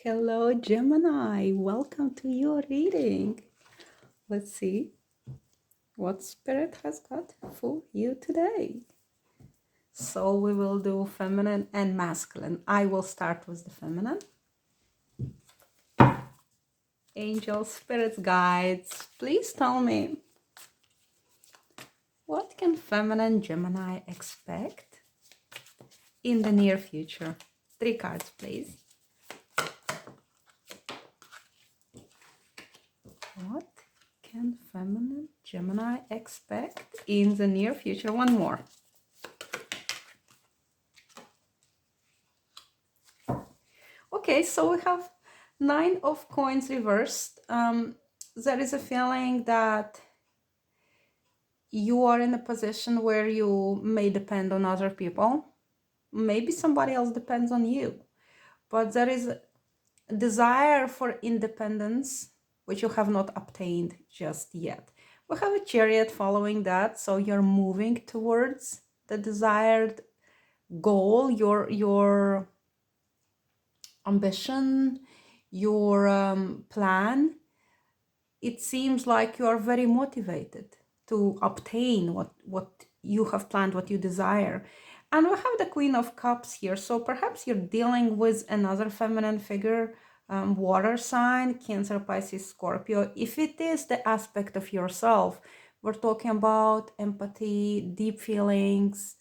Hello, Gemini. Welcome to your reading. Let's see what Spirit has got for you today. So we will do feminine and masculine. I will start with the feminine. Angels, spirits, guides, please tell me, what can feminine Gemini expect in the near future? 3 cards, please. What can feminine Gemini expect in the near future? One more. Okay, so we have 9 of coins reversed. There is a feeling that you are in a position where you may depend on other people. Maybe somebody else depends on you. But there is a desire for independence, which you have not obtained just yet. We have a Chariot following that, so you're moving towards the desired goal, your ambition, your plan. It seems like you are very motivated to obtain what you have planned, what you desire. And we have the Queen of Cups here, so perhaps you're dealing with another feminine figure, water sign, Cancer, Pisces, Scorpio. If it is the aspect of yourself, we're talking about empathy, deep feelings,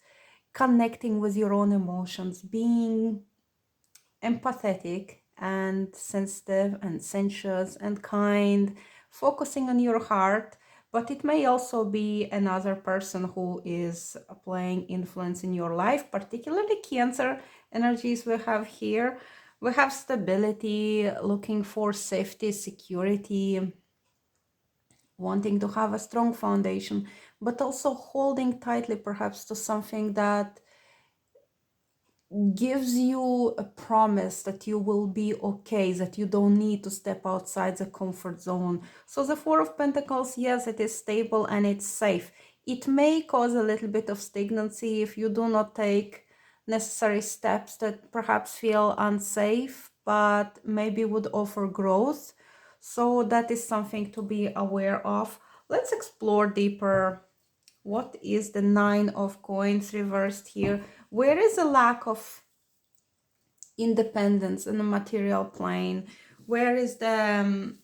connecting with your own emotions, being empathetic and sensitive and sensuous and kind, focusing on your heart. But it may also be another person who is playing influence in your life, particularly Cancer energies we have here. We have stability, looking for safety, security, wanting to have a strong foundation, but also holding tightly perhaps to something that gives you a promise that you will be okay, that you don't need to step outside the comfort zone. So the Four of Pentacles, yes, it is stable and it's safe. It may cause a little bit of stagnancy if you do not take necessary steps that perhaps feel unsafe, but maybe would offer growth. So that is something to be aware of. Let's explore deeper. What is the 9 of coins reversed here? Where is a lack of independence in the material plane? Where is the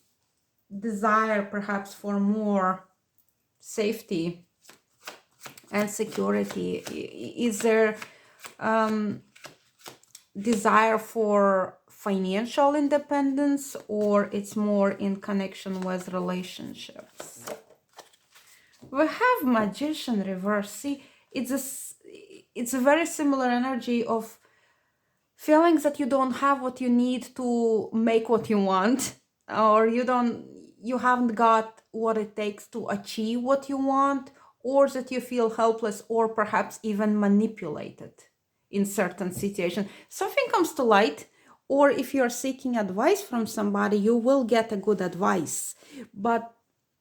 desire perhaps for more safety and security? Is there desire for financial independence, or it's more in connection with relationships? We have Magician reverse. See, it's a very similar energy of feeling that you don't have what you need to make what you want, or you haven't got what it takes to achieve what you want, or that you feel helpless or perhaps even manipulated in certain situations. Something comes to light, or if you're seeking advice from somebody, you will get a good advice. But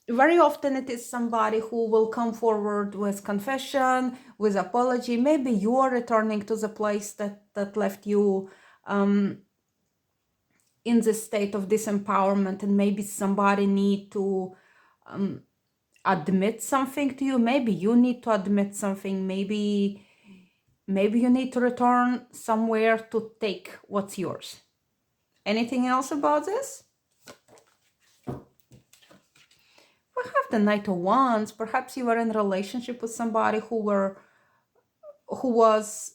very often it is somebody who will come forward with confession, with apology. Maybe you are returning to the place that left you in this state of disempowerment, and maybe somebody need to admit something to you. Maybe you need to admit something. Maybe you need to return somewhere to take what's yours. Anything else about this? We have the Knight of Wands. Perhaps you were in a relationship with somebody who was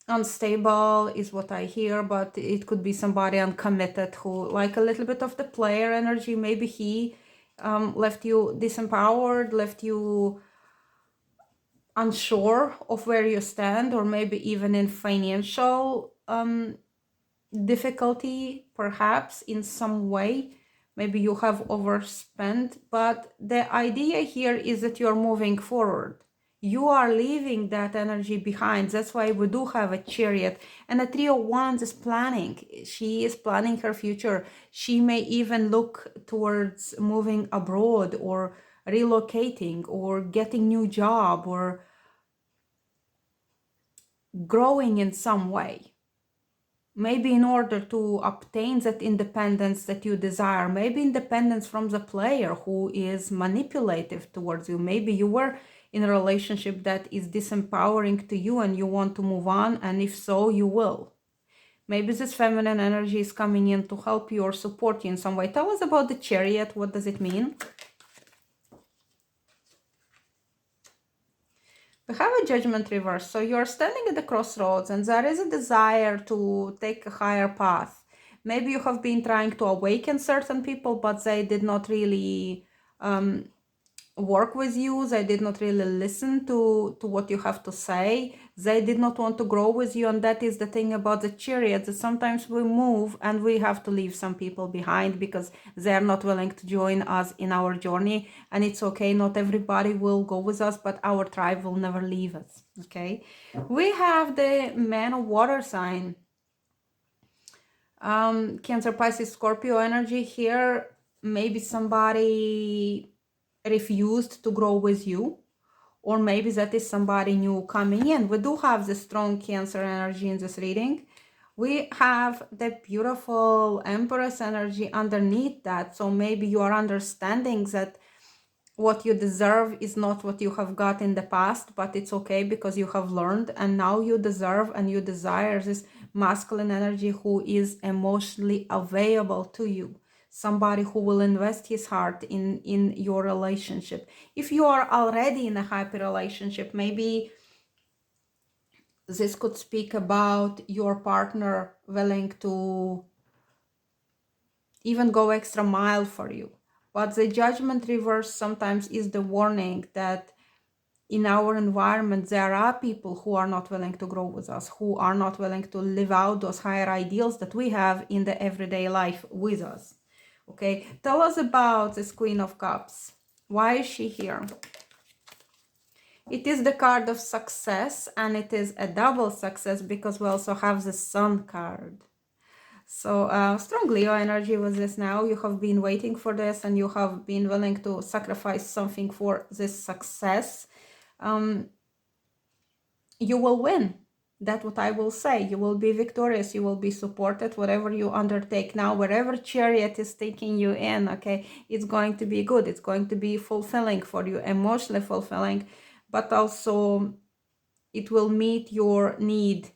unstable, is what I hear, but it could be somebody uncommitted who, like a little bit of the player energy. Maybe he left you disempowered, left you unsure of where you stand, or maybe even in financial difficulty, perhaps in some way. Maybe you have overspent, but the idea here is that you're moving forward. You are leaving that energy behind. That's why we do have a Chariot. And the Three of Wands is planning. She is planning her future. She may even look towards moving abroad, or relocating, or getting new job, or growing in some way. maybe in order to obtain that independence that you desire, maybe independence from the player who is manipulative towards you. Maybe you were in a relationship that is disempowering to you and you want to move on, and if so, you will. Maybe this feminine energy is coming in to help you or support you in some way. Tell us about the Chariot. What does it mean? We have a Judgment reverse. So you're standing at the crossroads and there is a desire to take a higher path. Maybe you have been trying to awaken certain people, but they did not really work with you. They did not really listen to what you have to say. They did not want to grow with you. And that is the thing about the Chariot, that sometimes we move and we have to leave some people behind because they are not willing to join us in our journey. And it's okay, not everybody will go with us, but our tribe will never leave us. Okay, we have the Man of Water sign, Cancer, Pisces, Scorpio energy here. Maybe somebody refused to grow with you, or maybe that is somebody new coming in. We do have the strong Cancer energy in this reading. We have the beautiful Empress energy underneath that. So maybe you are understanding that what you deserve is not what you have got in the past, but it's okay because you have learned, and now you deserve and you desire this masculine energy who is emotionally available to you. Somebody who will invest his heart in your relationship. If you are already in a happy relationship, maybe this could speak about your partner willing to even go extra mile for you. But the Judgment reverse sometimes is the warning that in our environment, there are people who are not willing to grow with us, who are not willing to live out those higher ideals that we have in the everyday life with us. Okay, tell us about this Queen of Cups. Why is she here? It is the card of success, and it is a double success because we also have the Sun card. So strong Leo energy with this now. You have been waiting for this and you have been willing to sacrifice something for this success. You will win. That's what I will say. You will be victorious. You will be supported. Whatever you undertake now, wherever Chariot is taking you in, okay, it's going to be good. It's going to be fulfilling for you, emotionally fulfilling, but also it will meet your need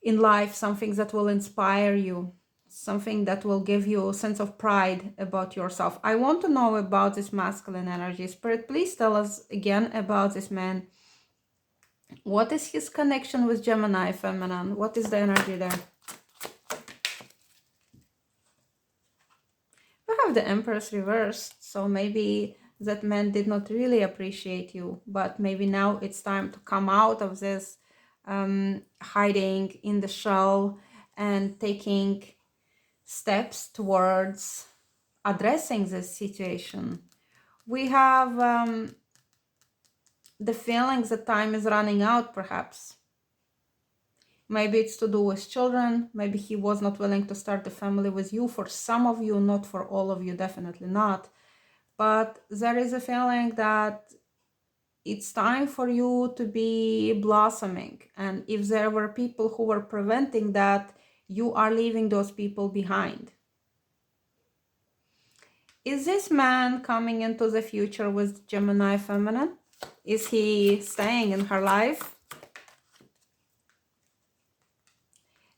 in life, something that will inspire you, something that will give you a sense of pride about yourself. I want to know about this masculine energy. Spirit, please tell us again about this man. What is his connection with Gemini feminine? What is the energy there? We have the Empress reversed, so maybe that man did not really appreciate you, but maybe now it's time to come out of this hiding in the shell and taking steps towards addressing this situation. We have the feelings that time is running out, perhaps. Maybe it's to do with children. Maybe he was not willing to start the family with you. For some of you, not for all of you, definitely not. But there is a feeling that it's time for you to be blossoming. And if there were people who were preventing that, you are leaving those people behind. Is this man coming into the future with Gemini feminine? Is he staying in her life?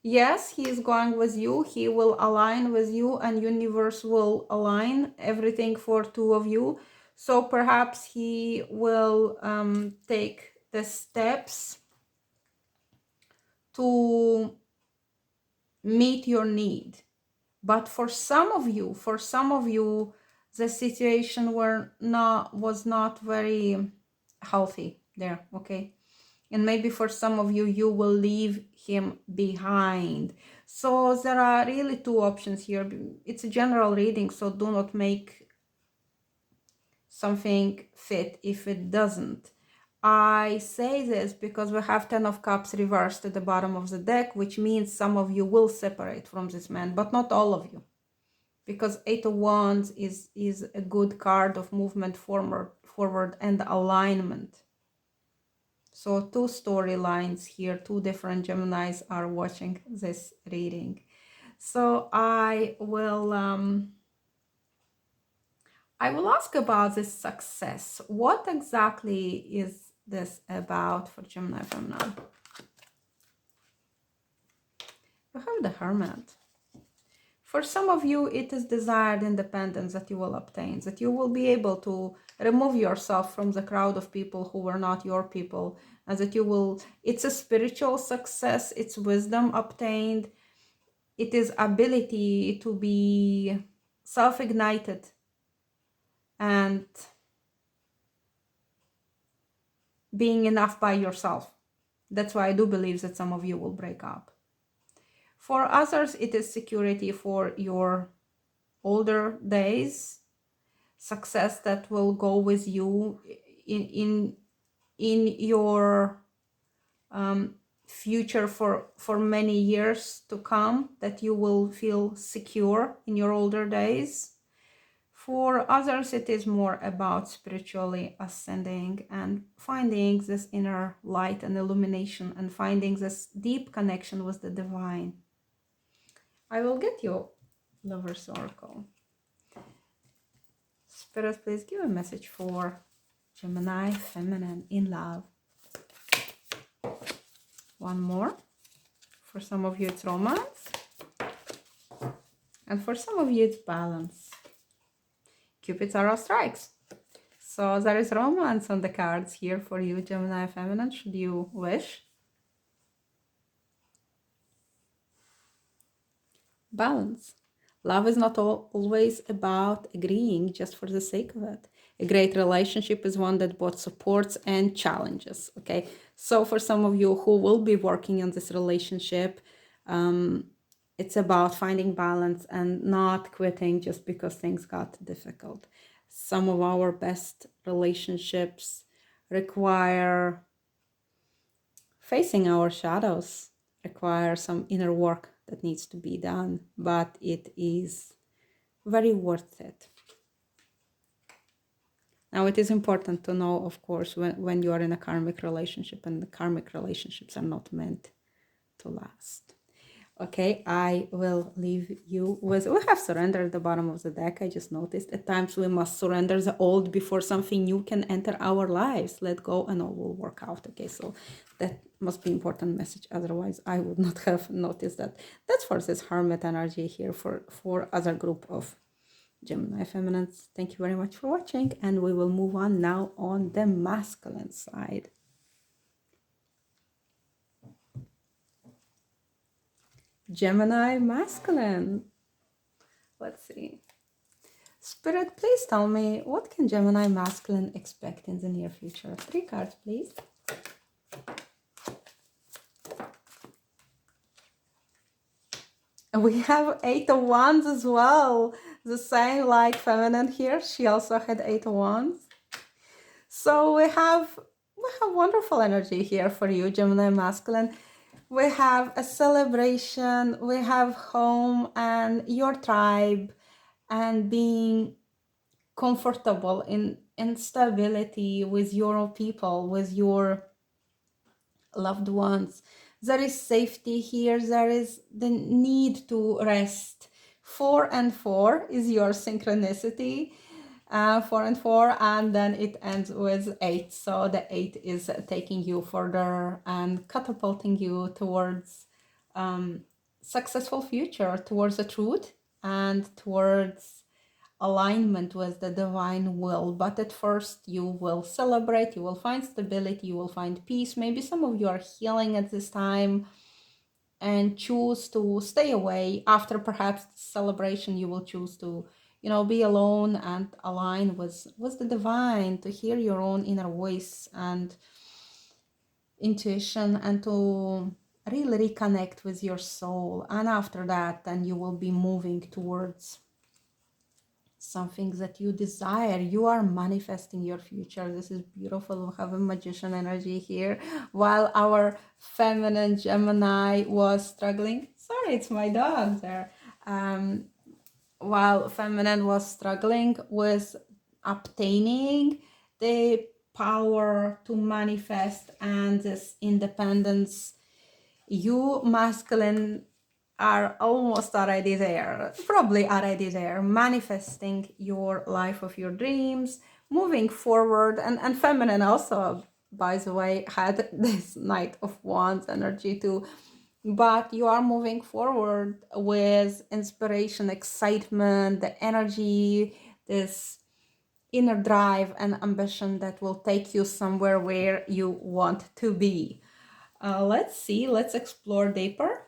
Yes, he is going with you. He will align with you and universe will align everything for two of you. So perhaps he will take the steps to meet your need. But for some of you, the situation was not very healthy there, okay? And maybe for some of you, you will leave him behind. So there are really two options here. It's a general reading, so do not make something fit if it doesn't. I say this because we have 10 of Cups reversed at the bottom of the deck, which means some of you will separate from this man, but not all of you. Because 8 of Wands is a good card of movement forward and alignment. So two storylines here, two different Geminis are watching this reading. So I will ask about this success. What exactly is this about for Gemini feminine? We have the Hermit. For some of you, it is desired independence that you will obtain, that you will be able to remove yourself from the crowd of people who were not your people, and that you will, it's a spiritual success, it's wisdom obtained, it is ability to be self-ignited and being enough by yourself. That's why I do believe that some of you will break up. For others, it is security for your older days, success that will go with you in your future for many years to come, that you will feel secure in your older days. For others, it is more about spiritually ascending and finding this inner light and illumination and finding this deep connection with the divine. I will get you Lover's Oracle. Spirit, please give a message for Gemini feminine in love. One more. For some of you, it's romance. And for some of you, it's balance. Cupid's arrow strikes. So there is romance on the cards here for you, Gemini feminine, should you wish. Balance. Love is not always about agreeing just for the sake of it. A great relationship is one that both supports and challenges, okay? So for some of you who will be working on this relationship, it's about finding balance and not quitting just because things got difficult. Some of our best relationships require facing our shadows, require some inner work that needs to be done, but it is very worth it. Now, it is important to know, of course, when you are in a karmic relationship, and the karmic relationships are not meant to last. Okay, I will leave you with, we have surrender at the bottom of the deck. I just noticed at times we must surrender the old before something new can enter our lives. Let go and all will work out. Okay, so that must be important message. Otherwise, I would not have noticed that. That's for this Hermit energy here for other group of Gemini feminines. Thank you very much for watching, and we will move on now on the masculine side. Gemini masculine. Let's see. Spirit, please tell me, what can Gemini masculine expect in the near future? 3 cards, please. And we have 8 of Wands as well. The same like feminine here. She also had 8 of Wands. So we have wonderful energy here for you, Gemini masculine. We have a celebration, we have home and your tribe and being comfortable in stability with your people, with your loved ones. There is safety here, there is the need to rest. 4 and 4 is your synchronicity. 4 and 4, and then it ends with 8. So the 8 is taking you further and catapulting you towards successful future, towards the truth and towards alignment with the divine will. But at first you will celebrate, you will find stability, you will find peace. Maybe some of you are healing at this time and choose to stay away. After perhaps the celebration, you will choose to be alone and align with the divine, to hear your own inner voice and intuition, and to really reconnect with your soul. And after that, then you will be moving towards something that you desire. You are manifesting your future. This is beautiful. We have a magician energy here. While our feminine Gemini was struggling, sorry, it's my dog there. While feminine was struggling with obtaining the power to manifest and this independence. You masculine are almost already there, probably already there, manifesting your life of your dreams, moving forward. And feminine also, by the way, had this Knight of Wands energy too. But you are moving forward with inspiration, excitement, the energy, this inner drive and ambition that will take you somewhere where you want to be. Let's see, let's explore deeper.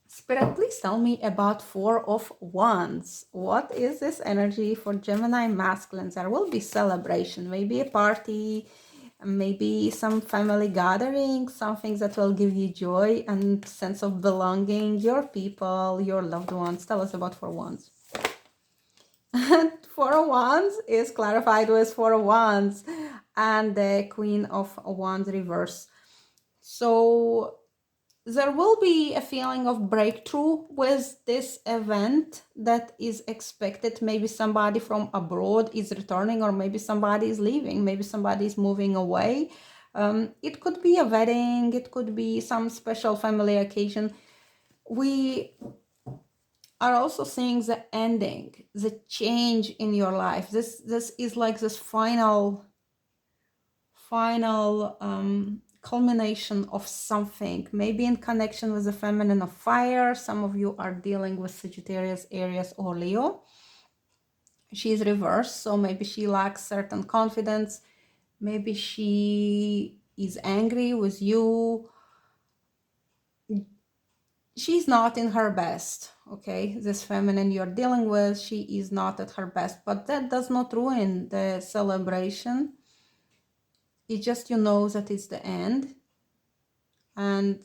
Spirit, please tell me about Four of Wands. What is this energy for Gemini masculines? There will be celebration, maybe a party, maybe some family gathering, something that will give you joy and sense of belonging, your people, your loved ones. Tell us about Four Wands. Four of Wands is clarified with Four of Wands and the Queen of Wands reverse. So there will be a feeling of breakthrough with this event that is expected. Maybe somebody from abroad is returning, or maybe somebody is leaving, maybe somebody is moving away. It could be a wedding, it could be some special family occasion. We are also seeing the ending, the change in your life. This is like this final culmination of something, maybe in connection with the feminine of fire. Some of you are dealing with Sagittarius, Aries, or Leo. She is reversed, so maybe she lacks certain confidence. Maybe she is angry with you. She's not in her best, okay? This feminine you're dealing with, she is not at her best, but that does not ruin the celebration. It's just, you know, that it's the end, and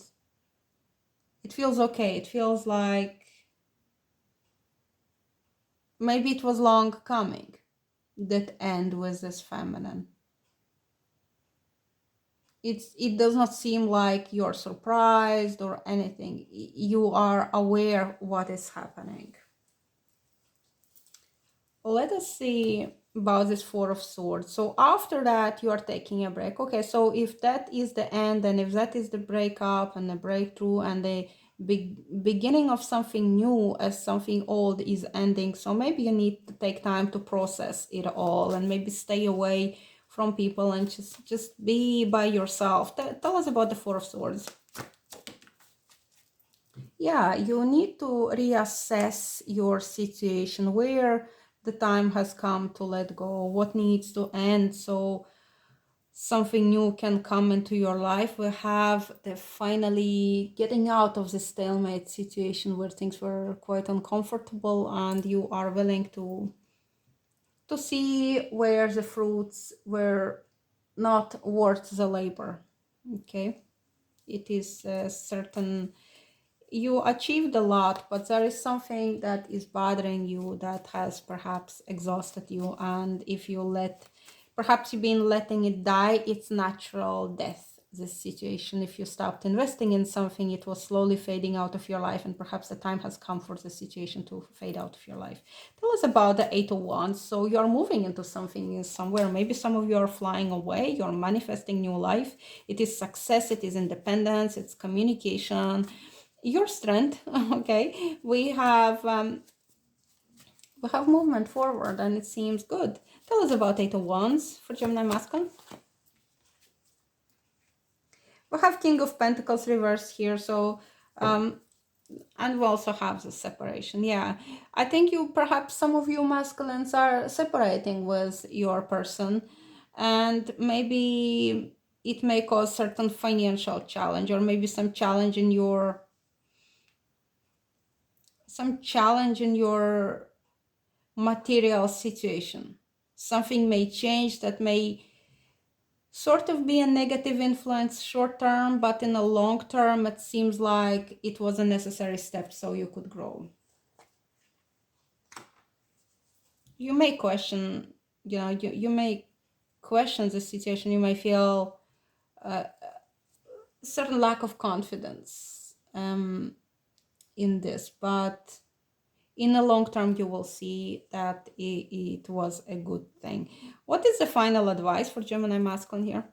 it feels okay. It feels like maybe it was long coming, that end with this feminine. It does not seem like you're surprised or anything. You are aware what is happening. Let us see about this Four of Swords. So after that, you are taking a break. Okay, so if that is the end, and if that is the breakup and the breakthrough and the beginning of something new, as something old is ending, so maybe you need to take time to process it all and maybe stay away from people and just be by yourself. Tell us about the Four of Swords. Yeah, you need to reassess your situation, where the time has come to let go, what needs to end so something new can come into your life. We have the finally getting out of the stalemate situation where things were quite uncomfortable, and you are willing to see where the fruits were not worth the labor. Okay, it is a certain, you achieved a lot, but there is something that is bothering you that has perhaps exhausted you, and if you let, perhaps you've been letting it die, it's natural death. This situation, if you stopped investing in something, it was slowly fading out of your life, and perhaps the time has come for the situation to fade out of your life. Tell us about the Eight of Wands. So you're moving into something, somewhere, maybe some of you are flying away, you're manifesting new life. It is success, it is independence, it's communication, your strength. Okay, we have movement forward, and it seems good. Tell us about Eight of Wands for Gemini masculine. We have King of Pentacles reversed here, so and we also have the separation. Yeah, I think you, perhaps some of you masculines are separating with your person, and maybe it may cause certain financial challenge, or maybe some challenge in your material situation. Something may change that may sort of be a negative influence short term, but in the long term it seems like it was a necessary step so you could grow. You may question, you may question the situation. You may feel a certain lack of confidence in this, but in the long term, you will see that it was a good thing. What is the final advice for Gemini masculine here?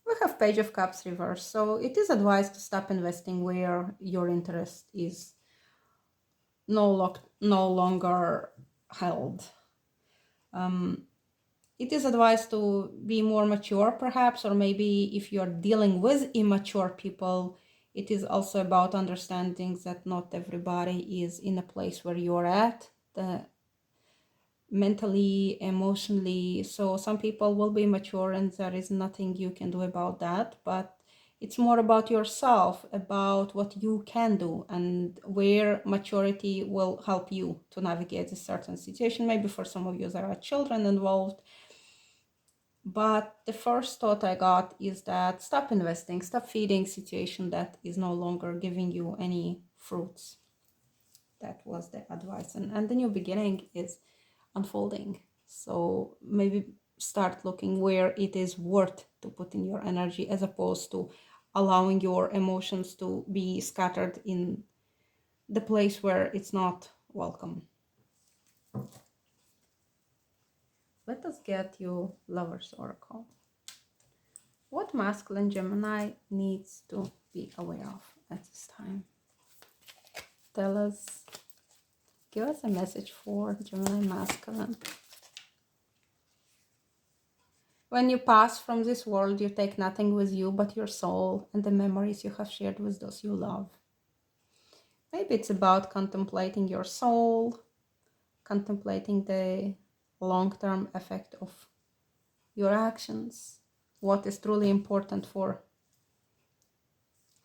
We have Page of Cups reverse. So it is advised to stop investing where your interest is no longer held. It is advised to be more mature, perhaps, or maybe if you're dealing with immature people, it is also about understanding that not everybody is in a place where you're at, mentally, emotionally. So some people will be mature and there is nothing you can do about that, but it's more about yourself, about what you can do and where maturity will help you to navigate a certain situation. Maybe for some of you there are children involved. But the first thought I got is that stop investing, stop feeding situation that is no longer giving you any fruits. That was the advice. And the new beginning is unfolding. So maybe start looking where it is worth to put in your energy as opposed to allowing your emotions to be scattered in the place where it's not welcome. Let us get you Lover's Oracle. What masculine Gemini needs to be aware of at this time? Tell us, give us a message for Gemini masculine. When you pass from this world, you take nothing with you but your soul and the memories you have shared with those you love. Maybe it's about contemplating your soul, contemplating the long-term effect of your actions, what is truly important for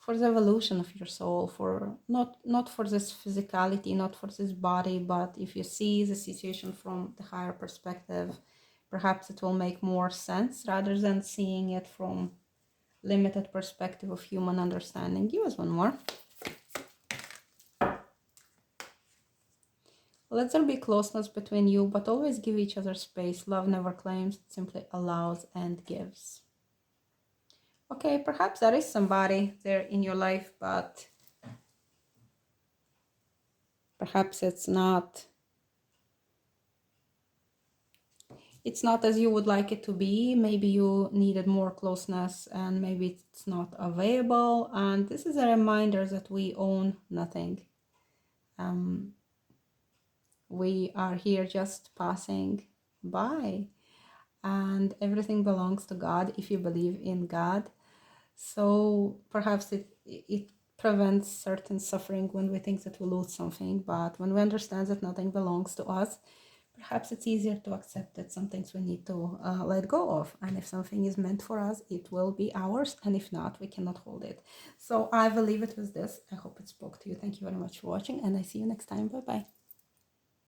the evolution of your soul, for not for this physicality, not for this body, but if you see the situation from the higher perspective, perhaps it will make more sense rather than seeing it from limited perspective of human understanding. Give us one more. Let there be closeness between you, but always give each other space. Love never claims, it simply allows and gives. Okay, perhaps there is somebody there in your life, but perhaps it's not as you would like it to be. Maybe you needed more closeness and maybe it's not available. And this is a reminder that we own nothing. We are here just passing by, and everything belongs to God if you believe in God. So perhaps it prevents certain suffering when we think that we lose something, but when we understand that nothing belongs to us, perhaps it's easier to accept that some things we need to let go of. And if something is meant for us, it will be ours. And if not, we cannot hold it. So I will leave it with this. I hope it spoke to you. Thank you very much for watching, and I see you next time. Bye-bye.